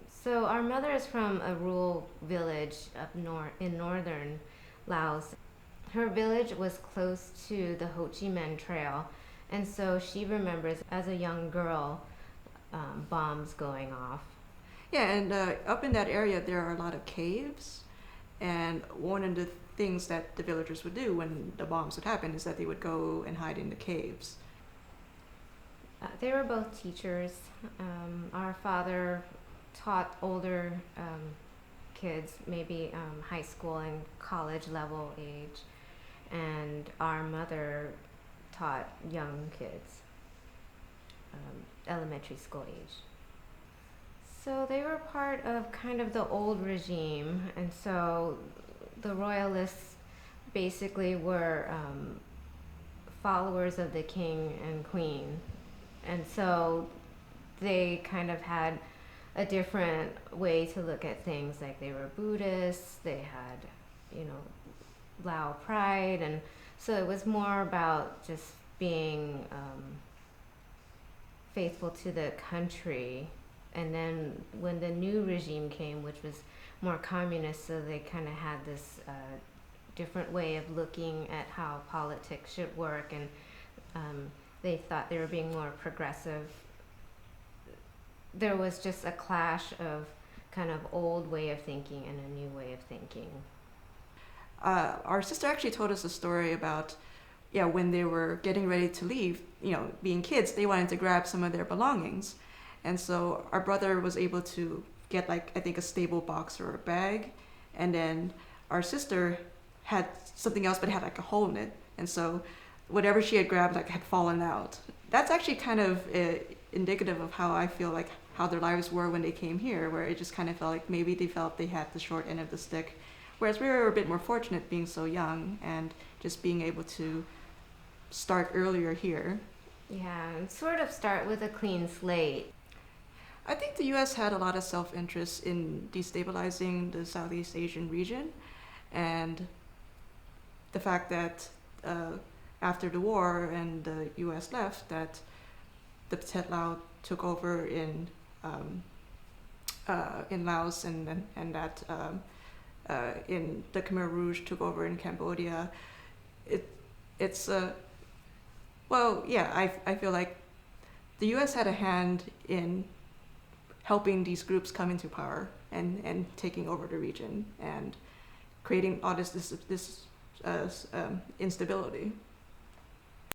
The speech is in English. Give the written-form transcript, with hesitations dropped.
So our mother is from a rural village in northern Laos. Her village was close to the Ho Chi Minh Trail, and so she remembers as a young girl bombs going off. Yeah, and up in that area, there are a lot of caves. And one of the things that the villagers would do when the bombs would happen is that they would go and hide in the caves. They were both teachers. Our father taught older kids, maybe high school and college level age, and our mother taught young kids, elementary school age. So they were part of kind of the old regime, and so the royalists basically were followers of the king and queen, and so they kind of had a different way to look at things. Like they were Buddhists, they had, Lao pride, and so it was more about just being faithful to the country. And then when the new regime came, which was more communist, so they kind of had this different way of looking at how politics should work, and they thought they were being more progressive. There was just a clash of kind of old way of thinking and a new way of thinking. Our sister actually told us a story about, yeah, when they were getting ready to leave, being kids, they wanted to grab some of their belongings. And so our brother was able to get, like, I think a stable box or a bag. And then our sister had something else, but it had like a hole in it. And so whatever she had grabbed, like, had fallen out. That's actually kind of indicative of how I feel like how their lives were when they came here, where it just kind of felt like maybe they felt they had the short end of the stick. Whereas we were a bit more fortunate being so young and just being able to start earlier here. Yeah, and sort of start with a clean slate. I think the US had a lot of self-interest in destabilizing the Southeast Asian region, and the fact that after the war and the US left, that the Pathet Lao took over in Laos, and that in the Khmer Rouge took over in Cambodia. It's well, yeah, I feel like the US had a hand in helping these groups come into power and taking over the region and creating all this instability.